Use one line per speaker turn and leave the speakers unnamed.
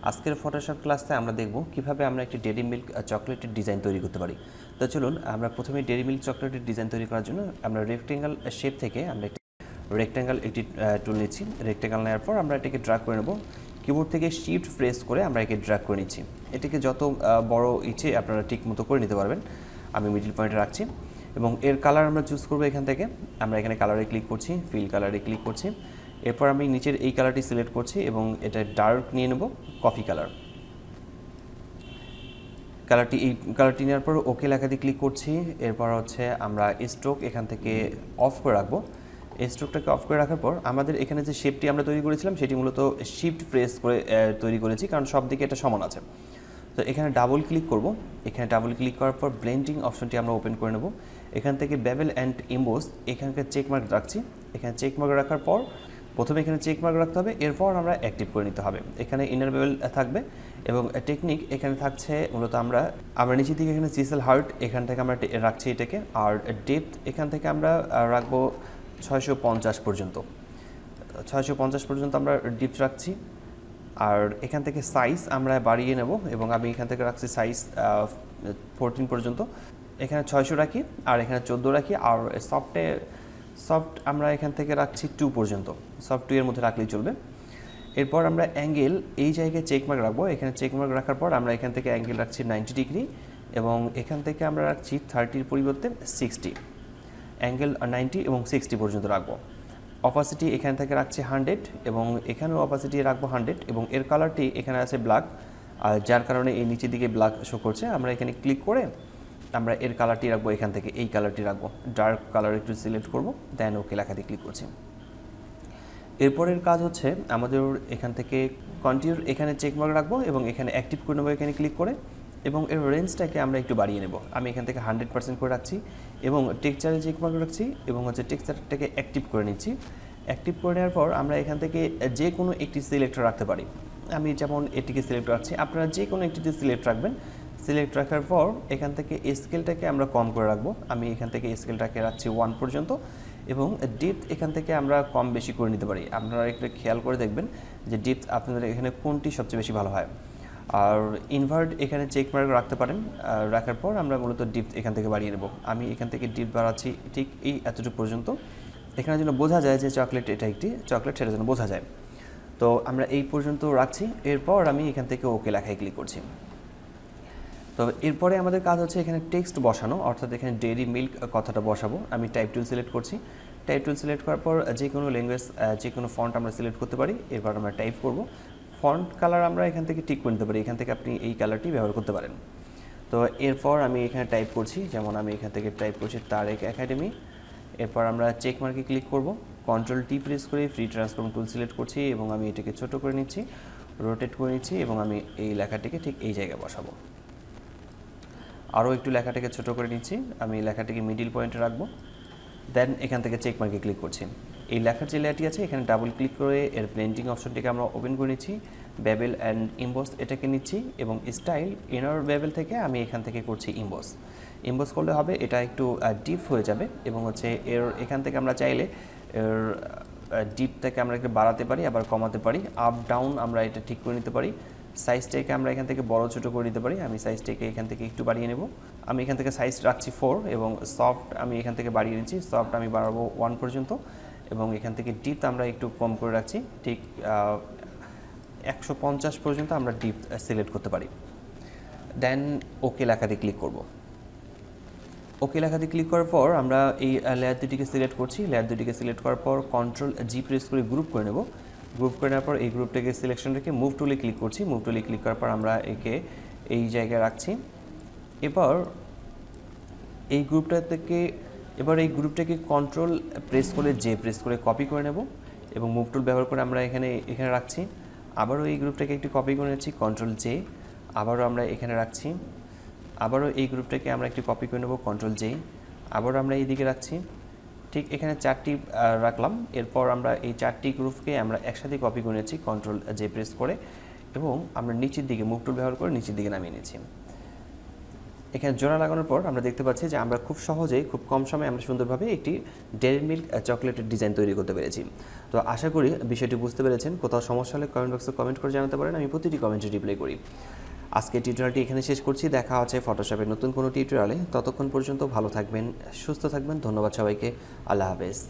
আজকের ফটোশপ ক্লাসে আমরা দেখব কিভাবে আমরা একটি ডেইরি মিল্ক চকলেটের ডিজাইন তৈরি করতে পারি। তো চলুন আমরা প্রথমে ডেইরি মিল্ক চকলেটের ডিজাইন তৈরি করার জন্য আমরা রেক্টেঙ্গেল শেপ থেকে আমরা একটি টুল নিচ্ছি। রেক্টেঙ্গেল নেওয়ার পর আমরা এটাকে ড্র্যাগ করে নেব। কিবোর্ড থেকে শিফট প্রেস করে আমরা একে ড্র্যাগ করে নিচ্ছি। এটাকে যত বড় ইচ্ছে আপনারা ঠিক মতো করে নিতে পারবেন। আমি মিডল পয়েন্টে রাখছি এবং এর কালার আমরা চুজ করব। এখান থেকে আমরা এখানে কালারে ক্লিক করছি, ফিল কালারে ক্লিক করছি। এরপর আমি নিচের এই কালারটি সিলেক্ট করছি এবং এটা ডার্ক নিয়ে নেব, কফি কালার। এই কালারটি নেওয়ার পর ওকে লেখাতে ক্লিক করছি। এরপর হচ্ছে আমরা স্ট্রোক এখান থেকে অফ করে রাখবো। এই স্ট্রোকটাকে অফ করে রাখার পর আমাদের এখানে যে শেপটি আমরা তৈরি করেছিলাম সেটি মূলত শিফট প্রেস করে তৈরি করেছি, কারণ সব দিকে এটা সমান আছে। তো এখানে ডাবল ক্লিক করব। এখানে ডাবল ক্লিক করার পর ব্লেন্ডিং অপশনটি আমরা ওপেন করে নেব। এখান থেকে বেভেল অ্যান্ড এমবোস এখানকার চেকমার্ক রাখছি। এখানে চেকমার্ক রাখার পর প্রথমে এখানে চেকমার্ক রাখতে হবে, এরপর আমরা অ্যাক্টিভ করে নিতে হবে। এখানে ইনার বেভেল থাকবে এবং টেকনিক এখানে থাকছে মূলত আমরা নিচের দিকে এখানে সিসেল হার্ট এখান থেকে আমরা রাখছি এটাকে। আর ডেপথ এখান থেকে আমরা রাখবো 650 পর্যন্ত। 650 পর্যন্ত আমরা ডিপথ রাখছি। আর এখান থেকে সাইজ আমরা বাড়িয়ে নেব এবং আমি এখান থেকে রাখছি সাইজ 14 পর্যন্ত। এখানে 600 রাখি আর এখানে 14 রাখি। আর সফট আমরা এখান থেকে রাখছি 2 পর্যন্ত। সফট 2 এর মধ্যে রাখলেই চলবে। এরপর আমরা অ্যাঙ্গেল এই জায়গায় চেকমার্ক রাখবো। এখানে চেকমার্ক রাখার পর আমরা এখান থেকে অ্যাঙ্গেল রাখছি 90 ডিগ্রি এবং এখান থেকে আমরা রাখছি 30-র পরিবর্তে 60। অ্যাঙ্গেল 90 এবং 60 পর্যন্ত রাখবো। অপাসিটি এখান থেকে রাখছি 100 এবং এখানেও অপাসিটি রাখবো 100 এবং এর কালারটি এখানে আছে ব্ল্যাক, আর যার কারণে এই নিচের দিকে ব্ল্যাক শো করছে। আমরা এখানে ক্লিক করে আমরা এর কালারটি রাখবো, এখান থেকে এই কালারটি রাখবো, ডার্ক কালার একটু সিলেক্ট করব, দেন ওকে লেখাতে ক্লিক করছি। এরপরের কাজ হচ্ছে আমাদের এখান থেকে কন্টিনিউ এখানে চেকমার্ক রাখবো এবং এখানে অ্যাক্টিভ করে নেবো এখানে ক্লিক করে এবং এর রেঞ্জটাকে আমরা একটু বাড়িয়ে নেব। আমি এখান থেকে 100% করে রাখছি এবং টেক্সচারে চেকমার্ক রাখছি এবং হচ্ছে টেক্সচারটাকে অ্যাক্টিভ করে নিচ্ছি। অ্যাক্টিভ করে নেওয়ার পর আমরা এখান থেকে যে কোনো একটি সিলেক্টর রাখতে পারি। আমি যেমন এটিকে সিলেক্ট রাখছি, আপনারা যে কোনো একটিতে সিলেক্ট রাখবেন। সিলেক্ট রাখার পর এখান থেকে স্কেলটাকে আমরা কম করে রাখবো। আমি এখান থেকে স্কেলটাকে রাখছি 1 পর্যন্ত এবং ডেপথ এখান থেকে আমরা কম বেশি করে নিতে পারি। আপনারা একটু খেয়াল করে দেখবেন যে ডেপথ আপনাদের এখানে কোনটি সবচেয়ে বেশি ভালো হয়। আর ইনভার্ট এখানে চেকমার্ক রাখতে পারেন। রাখার পর আমরা মূলত ডেপথ এখান থেকে বাড়িয়ে নেব। আমি এখান থেকে ডেপথ বাড়াচ্ছি ঠিক এই এতটুকু পর্যন্ত। এখানে যেন বোঝা যায় যে চকলেট এটা একটি চকলেট, সেটা যেন বোঝা যায়। তো আমরা এই পর্যন্ত রাখছি। এরপর আমি এখান থেকে ওকে লেখায় ক্লিক করছি। তো এরপরে আমাদের কাজ হচ্ছে এখানে টেক্সট বসানো, অর্থাৎ এখানে ডেইরি মিল্ক কথাটা বসাবো। আমি টাইপ টুল সিলেক্ট করছি। টাইপ টুল সিলেক্ট করার পর যে কোনো ল্যাঙ্গুয়েজ যে কোনো ফন্ট আমরা সিলেক্ট করতে পারি। এরপর আমরা টাইপ করব। ফন্ট কালার আমরা এখান থেকে ঠিক করে নিতে পারি। এখান থেকে আপনি এই কালারটি ব্যবহার করতে পারেন। তো এরপর আমি এখানে টাইপ করছি, যেমন আমি এখান থেকে টাইপ করছি তারেক একাডেমি। এরপর আমরা চেক মার্কে ক্লিক করব, Ctrl+T প্রেস করে ফ্রি ট্রান্সফর্ম টুল সিলেক্ট করছি এবং আমি এটাকে ছোট করে নিচ্ছি, রোটেট করে নিচ্ছি এবং আমি এই লেখাটিকে ঠিক এই জায়গায় বসাবো। আরও একটু লেখাটাকে ছোট করে নিচ্ছি, আমি লেখাটিকে মিডিল পয়েন্টে রাখবো। দেন এখান থেকে চেক মার্কে ক্লিক করছি। এই লেখার যে লেয়ারটি আছে এখানে ডাবল ক্লিক করে এর ব্লেন্ডিং অপশনটিকে আমরা ওপেন করে নিচ্ছি। বেভেল অ্যান্ড ইমবোস এটাকে নিচ্ছি এবং স্টাইল ইনার বেভেল থেকে আমি এখান থেকে করছি ইমবোস। ইমবোস করলে হবে এটা একটু ডিপ হয়ে যাবে এবং হচ্ছে এর এখান থেকে আমরা চাইলে এর ডিপটাকে আমরা একটু বাড়াতে পারি, আবার কমাতে পারি, আপ ডাউন আমরা এটা ঠিক করে নিতে পারি। সাইজটাকে আমরা এখান থেকে বড় ছোটো করে নিতে পারি। আমি সাইজটাকে এখান থেকে একটু বাড়িয়ে নেব। আমি এখান থেকে সাইজ রাখছি 4 এবং সফট আমি এখান থেকে বাড়িয়ে নিচ্ছি। সফট আমি বাড়াবো 1 পর্যন্ত এবং এখান থেকে ডিপ আমরা একটু কম করে রাখছি, ঠিক 150 পর্যন্ত আমরা ডিপ সিলেক্ট করতে পারি। দেন ওকে লেখাতে ক্লিক করব। ওকে লেখাতে ক্লিক করার পর আমরা এই লেয়ার দুটিকে সিলেক্ট করছি। লেয়ার দুটিকে সিলেক্ট করার পর Ctrl+G প্রেস করে গ্রুপ করে নেব। গ্রুপ করে নেওয়ার পর এই গ্রুপটাকে সিলেকশন রেখে মুভ টুলে ক্লিক করছি। মুভ টুলে ক্লিক করার পর আমরা একে এই জায়গায় রাখছি। এবার এই গ্রুপটাকে Ctrl প্রেস করে J প্রেস করে কপি করে নেব এবং মুভ টুল ব্যবহার করে আমরা এখানে রাখছি। আবারও এই গ্রুপটাকে একটু কপি করে নিচ্ছি, Ctrl+J, আবারও আমরা এখানে রাখছি। আবারও এই গ্রুপটাকে আমরা একটু কপি করে নেব, Ctrl+J, আবারও আমরা এইদিকে রাখছি। ঠিক এখানে 4টি রাখলাম। এরপর আমরা এই 4টি গ্রুপকে আমরা একসাথে কপি করে নিচ্ছি, Ctrl+J প্রেস করে, এবং আমরা নিচের দিকে মুভ টুল ব্যবহার করে নিচের দিকে নামিয়ে নিচ্ছি। এখানে জোড়া লাগানোর পর আমরা দেখতে পাচ্ছি যে আমরা খুব সহজেই খুব কম সময়ে আমরা সুন্দরভাবে একটি ডেইরি মিল্ক চকলেটের ডিজাইন তৈরি করতে পেরেছি। তো আশা করি বিষয়টি বুঝতে পেরেছেন। কোথাও সমস্যা হলে কমেন্ট বক্সে কমেন্ট করে জানাতে পারেন, আমি প্রতিটি কমেন্টে রিপ্লাই করি। আজকে টিউটোরিয়ালটি এখানে শেষ করছি। দেখা হচ্ছে ফটোশপের নতুন কোনো টিউটোরিয়ালে। ততক্ষণ পর্যন্ত ভালো থাকবেন, সুস্থ থাকবেন। ধন্যবাদ সবাইকে। আল্লাহ হাফেজ।